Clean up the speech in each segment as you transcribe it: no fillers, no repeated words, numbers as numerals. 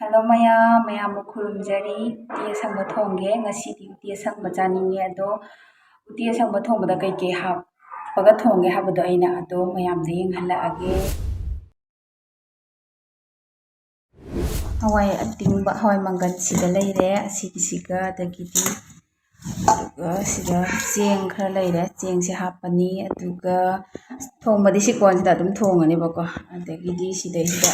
Hello ꯃꯌꯥꯝ ꯃꯌꯥꯝꯕꯨ ꯈꯨꯔꯨꯝꯖꯔꯤ ꯎꯇꯤ ꯑꯁꯪꯕ ꯊꯣꯡꯒꯦ ꯉꯁꯤꯗꯤ ꯎꯇꯤ ꯑꯁꯪꯕ ꯆꯥꯅꯤꯡꯉꯦ ꯑꯗꯣ ꯎꯇꯤ ꯑꯁꯪꯕ ꯊꯣꯡꯕꯗ ꯀꯩꯀꯩ ꯍꯥꯞꯄꯒ ꯊꯣꯡꯒꯦ ꯍꯥꯏꯕꯗꯣ ꯑꯩꯅ ꯑꯗꯣ ꯃꯌꯥꯝꯗ ꯌꯦꯡꯍꯜꯂꯛꯑꯒꯦ ꯍꯋꯥꯏ ꯑꯇꯤꯡꯕ ꯍꯋꯥꯏ ꯃꯪꯒꯜ ꯁꯤꯗ ꯂꯩꯔꯦ ꯑꯁꯤꯒꯤꯁꯤꯒ ꯑꯗꯒꯤꯗꯤ ꯑꯗꯨꯒ ꯁꯤꯗ ꯆꯦꯡ ꯈꯔ ꯂꯩꯔꯦ ꯆꯦꯡꯁꯦ ꯍꯥꯞꯄꯅꯤ ꯑꯗꯨꯒ ꯊꯣꯡꯕꯗꯤ ꯁꯤꯀꯣꯟꯁꯤꯗ ꯑꯗꯨꯝ ꯊꯣꯡꯉꯅꯦꯕꯀꯣ ꯑꯗꯒꯤꯗꯤ ꯁꯤꯗꯩꯁꯤꯗ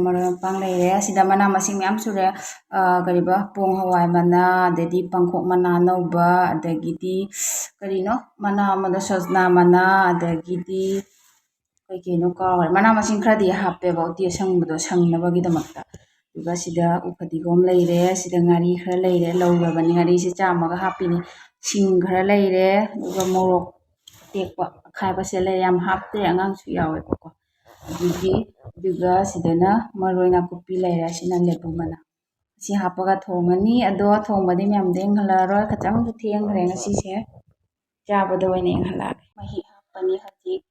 ꯃꯔꯣꯏ ꯃꯄꯥꯡ ꯂꯩꯔꯦ ꯁꯤꯗ ꯃꯅꯥ ꯃꯁꯤꯡ ꯃꯌꯥꯝ ꯁꯨꯔꯦ ꯀꯔꯤꯕ ꯄꯣꯡ ꯍꯋꯥꯏ ꯃꯅꯥ ꯑꯗꯩꯗꯤ ꯄꯥꯡꯈꯣꯛ ꯃꯅꯥ ꯑꯅꯧꯕ ꯑꯗꯒꯤꯗꯤ ꯀꯔꯤꯅꯣ ꯃꯅꯥ ꯑꯃꯗ ꯁꯖꯅꯥ ꯃꯅꯥ ꯑꯗꯒꯤꯗꯤ ꯀꯩꯅꯣ ꯀꯥꯎꯔꯦ ꯃꯅꯥ ꯃꯁꯤꯡ ꯈꯔꯗꯤ ꯍꯥꯞꯄꯦꯕ ꯎꯇꯤ ꯑꯁꯪꯕꯗꯣ ꯁꯪꯅꯕꯒꯤꯗꯃꯛꯇ ꯑꯗꯨꯒ ꯁꯤꯗ ꯎ ꯐꯗꯤꯒꯣꯝ ꯂꯩꯔꯦ ꯁꯤꯗ ꯉꯥꯔꯤ ꯈꯔ ꯂꯩꯔꯦ ꯂꯧꯔꯕꯅꯤ ꯉꯥꯔꯤꯁꯦ ꯆꯥꯝꯃꯒ ꯍꯥꯞꯄꯤꯅꯤ ꯁꯤꯡ ꯈꯔ ꯂꯩꯔꯦ ꯑꯗꯨꯒ ꯃꯣꯔꯣꯛ ꯑꯇꯦꯛꯄ ꯑꯈꯥꯏꯕꯁꯦ ꯂꯩ ꯌꯥꯝ ꯍꯥꯞꯇꯦ ꯑꯉꯥꯡꯁꯨ ꯌꯥꯎꯋꯦꯕꯀꯣ ꯑꯗꯨꯒ ꯁꯤꯗꯅ ꯃꯔꯣꯏ ꯅꯥꯀꯨꯞꯄꯤ ꯂꯩꯔꯦ ꯁꯤꯅ ꯂꯦꯕꯨ ꯃꯅꯥ ꯁꯤ ꯍꯥꯞꯄꯒ ꯊꯣꯡꯉꯅꯤ ꯑꯗꯣ ꯊꯣꯡꯕꯗꯤ ꯃꯌꯥꯝꯗ ꯌꯦꯡꯍꯜꯂꯛꯑꯔꯣꯏ ꯈꯤꯇꯪꯁꯨ ꯊꯦꯡꯈ꯭ꯔꯦ ꯉꯁꯤꯁꯦ ꯆꯥꯕꯗ ꯑꯣꯏꯅ ꯌꯦꯡꯍꯜꯂꯛꯑꯒꯦ ꯃꯍꯤ ꯍꯥꯞꯄꯅꯤ ꯍꯧꯖꯤꯛ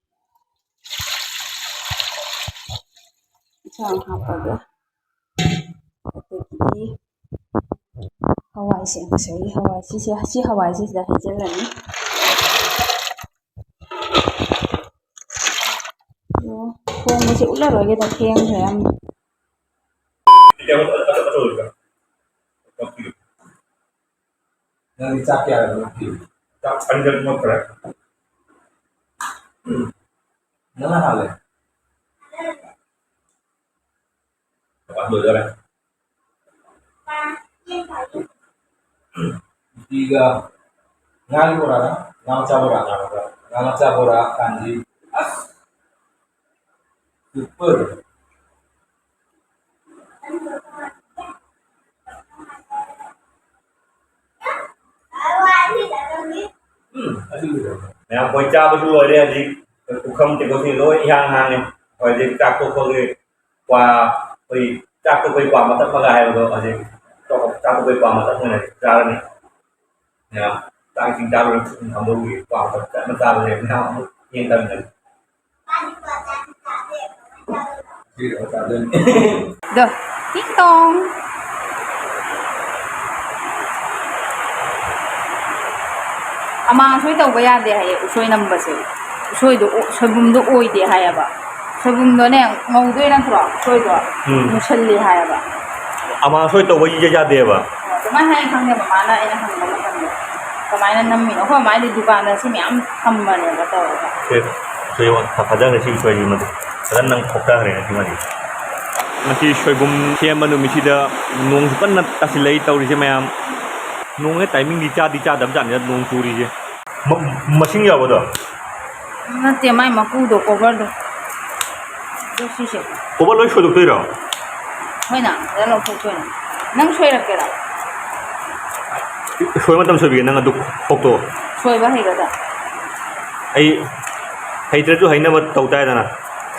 ꯏꯟꯁꯥꯡ ꯍꯥꯞꯄꯒ ꯑꯗꯒꯤꯗꯤ ꯍꯋꯥꯏꯁꯦ ꯉꯁꯥꯏꯒꯤ ꯍꯋꯥꯏ ꯁꯤ ꯍꯋꯥꯏꯁꯦ ꯁꯤꯗ ꯍꯩꯖꯤꯜꯂꯅꯤ ꯑꯣ ꯊꯣꯡꯕꯁꯦ ꯎꯠꯂꯔꯣꯏꯒꯦꯗ ꯊꯦꯡꯈ꯭ꯔꯦ ꯌꯥꯝꯅ Nanti cak ya nanti. Cak panjang motor. Mana hal ya? Apa dulu dah? Tiga ngal pura, ngal cabura kanji. Super. Yang bocah berdua dia di ukam tiga sini loh yang hang hồi thì các cô có cái qua thì các cô quay qua mà tất cả hai rồi thì cho các cô quay qua mà tất cả này ra này nha tại chính ra rồi không đâu gì qua tất cả nó ra rồi nào yên tâm này đi rồi ra lên được tít tông ꯑꯃꯥꯡ ꯁꯣꯏ ꯇꯧꯕ ꯌꯥꯗꯦ ꯍꯥꯏꯌꯦ ꯎꯁꯣꯏ ꯅꯝꯕꯁꯦ ꯎꯁꯣꯏꯗꯣ ꯁꯣꯏꯕꯨꯝꯗꯣ ꯑꯣꯏꯗꯦ ꯍꯥꯏꯌꯦꯕ ꯁꯣꯏꯕꯨꯝꯗꯣꯅꯦ ꯉꯧꯗꯣꯏ ꯅꯠꯇ꯭ꯔꯣ ꯁꯣꯏꯗꯣ ꯃꯨꯁꯜꯂꯤ ꯍꯥꯏꯌꯦꯕ ꯑꯃꯥꯡ ꯁꯣꯏ ꯇꯧꯕ ꯌꯥꯗꯦꯕ ꯑꯗꯨꯃꯥꯏꯅ ꯍꯥꯏ ꯈꯪꯗꯦꯕ ꯃꯥꯅ ꯑꯩꯅ ꯍꯪꯕ ꯃꯇꯝꯗ ꯀꯃꯥꯏꯅ ꯅꯝꯃꯤꯅꯣ ꯑꯩꯈꯣꯏ ꯃꯥꯏꯗꯤ ꯗꯨꯀꯥꯟꯗ ꯁꯤ ꯃꯌꯥꯝ ꯊꯝꯕꯅꯦꯕ ꯇꯧꯔꯒ ꯁꯣꯏ ꯐꯖꯅ ꯁꯤ ꯁꯣꯏꯒꯤ ꯃꯗꯨ ꯐꯖꯅ ꯅꯪ ꯊꯣꯛꯇꯈ꯭ꯔꯦ ꯉꯁꯤꯃꯗꯤ ꯉꯁꯤ ꯁꯣꯏꯕꯨꯝ ꯁꯦꯝꯕ ꯅꯨꯃꯤꯠꯁꯤꯗ ꯅꯣꯡꯁꯨ ꯀꯟꯅ ꯇꯥꯁꯤꯜꯂꯛꯏ ꯇꯧꯔꯤꯁꯦ ꯃꯌꯥꯝ ꯅꯣꯡꯒꯤ ꯇꯥꯏꯃꯤꯡꯗꯤ ꯆꯥꯗꯕꯖꯥꯠꯅꯤꯗ ꯅꯣꯡ ꯆꯨꯔꯤꯁꯦ ꯃꯁꯤꯡ ꯌꯥꯎꯕꯗꯣ ꯅꯠꯇꯦ ꯃꯥꯏ ꯃꯀꯨꯗꯣ ꯀꯣꯕꯔꯗꯣ ꯑꯗꯨ ꯁꯤꯁꯦ ꯀꯣꯕꯔ ꯂꯣꯏ ꯁꯣꯏꯗꯣꯛꯇꯣꯏꯔꯣ ꯍꯣꯏꯅ ꯑꯗ ꯂꯧꯊꯣꯛꯇꯣꯏꯅꯦ ꯅꯪ ꯁꯣꯏꯔꯛꯀꯦꯔꯥ ꯁꯣꯏ ꯃꯇꯝ ꯁꯣꯏꯕꯤꯒꯦ ꯅꯪ ꯑꯗꯨ ꯈꯣꯛꯇꯣ ꯁꯣꯏꯕ ꯍꯩꯒꯗ꯭ꯔꯥ ꯑꯩ ꯍꯩꯇ꯭ꯔꯁꯨ ꯍꯩꯅꯕ ꯇꯧ ꯇꯥꯏꯗꯅ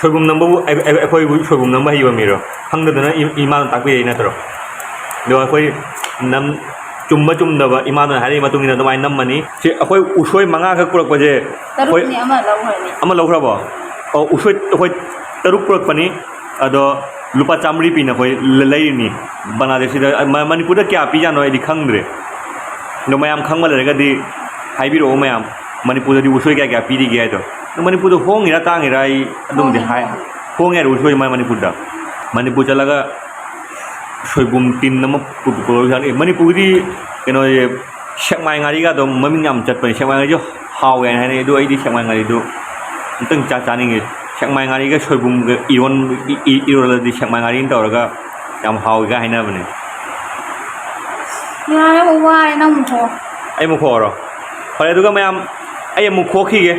ꯁꯣꯏꯕꯨꯝ ꯅꯝꯕꯕꯨ ꯑꯩꯈꯣꯏꯕꯨ ꯁꯣꯏꯕꯨꯝ ꯅꯝꯕ ꯍꯩꯕ ꯃꯤꯔꯣ ꯈꯪꯗꯗꯅ ꯏꯃꯥꯅ ꯇꯥꯛꯄꯤꯔꯛꯏ ꯅꯠꯇ꯭ꯔꯣ ꯑꯗꯣ ꯑꯩꯈꯣꯏ ꯆꯨꯝꯕ ꯆꯨꯝꯗꯕ ꯏꯃꯥꯗꯨꯅ ꯍꯥꯏꯔꯛꯏ ꯃꯇꯨꯡ ꯏꯟꯅ ꯑꯗꯨꯃꯥꯏꯅ ꯅꯝꯃꯅꯤ ꯁꯤ ꯑꯩꯈꯣꯏ ꯎꯁꯣꯏ 5ꯈꯛ ꯄꯨꯔꯛꯄꯁꯦ ꯇꯔꯨꯛꯅꯤ ꯑꯃ ꯂꯧꯈ꯭ꯔꯅꯤ ꯑꯃ ꯂꯧꯈ꯭ꯔꯕꯣ ꯎꯁꯣꯏ ꯑꯩꯈꯣꯏ 6 ꯄꯨꯔꯛꯄꯅꯤ ꯑꯗꯣ ꯂꯨꯄꯥ 100 ꯄꯤꯅ ꯑꯩꯈꯣꯏ ꯂꯩꯔꯤꯅꯤ ꯕꯪꯒ꯭ꯂꯥꯗꯦꯁꯁꯤꯗ ꯃꯅꯤꯄꯨꯔꯗ ꯀꯌꯥ ꯄꯤꯖꯥꯅꯣ ꯑꯩꯗꯤ ꯈꯪꯗ꯭ꯔꯦ ꯑꯗꯣ ꯃꯌꯥꯝ ꯈꯪꯕ ꯂꯩꯔꯒꯗꯤ ꯍꯥꯏꯕꯤꯔꯛꯑꯣ ꯃꯌꯥꯝ ꯃꯅꯤꯄꯨꯔꯗꯗꯤ ꯎꯁꯣꯏ ꯀꯌꯥ ꯄꯤꯔꯤꯒꯦ ꯍꯥꯏꯗꯣ ꯃꯅꯤꯄꯨꯔꯗ ꯍꯣꯡꯉꯤꯔꯥ ꯇꯥꯡꯉꯤꯔꯥ ꯑꯩ ꯑꯗꯨꯝꯗꯤ ꯍꯣꯡꯉꯦ ꯍꯥꯏꯔ ꯎꯁꯣꯏ ꯃꯅꯤꯄꯨꯔꯗ ꯃꯅꯤꯄꯨꯔ ꯆꯠꯂꯒ ꯁꯣꯏꯕꯨꯝ ꯇꯤꯟ ꯑꯃ ꯄꯨꯔꯛꯑꯣ ꯃꯅꯤꯄꯨꯔꯒꯤꯗꯤ ꯀꯩꯅꯣꯁꯦ ꯁꯦꯛꯃꯥꯏ ꯉꯥꯔꯤꯒꯗꯣ ꯃꯃꯤꯡ ꯌꯥꯝ ꯆꯠꯄꯅꯦ ꯁꯦꯛꯃꯥꯏ ꯉꯥꯔꯤꯁꯨ ꯍꯥꯎꯋꯦ ꯍꯥꯏꯅ ꯍꯥꯏꯅꯩ ꯑꯗꯣ ꯑꯩꯗꯤ ꯁꯦꯛꯃꯥꯏ ꯉꯥꯔꯤꯗꯨ ꯑꯝꯇꯪ ꯆꯥꯅꯤꯡꯉꯦ ꯁꯦꯛꯃꯥꯏ ꯉꯥꯔꯤꯒ ꯁꯣꯏꯕꯨꯝꯒ ꯏꯔꯣꯜꯂꯗꯤ ꯁꯦꯛꯃꯥꯏ ꯉꯥꯔꯤꯅ ꯇꯧꯔꯒ ꯌꯥꯝ ꯍꯥꯎꯋꯤꯒ ꯍꯥꯏꯅꯕꯅꯦ ꯌꯥꯔꯦ ꯋꯥꯔꯦ ꯅꯪ ꯑꯃꯨꯛ ꯊꯣꯛꯑꯣ ꯑꯩ ꯑꯃꯨꯛ ꯈꯣꯛꯑꯔꯣ ꯐꯔꯦ ꯑꯗꯨꯒ ꯃꯌꯥꯝ ꯑꯩ ꯑꯃꯨꯛ ꯈꯣꯛꯈꯤꯒꯦ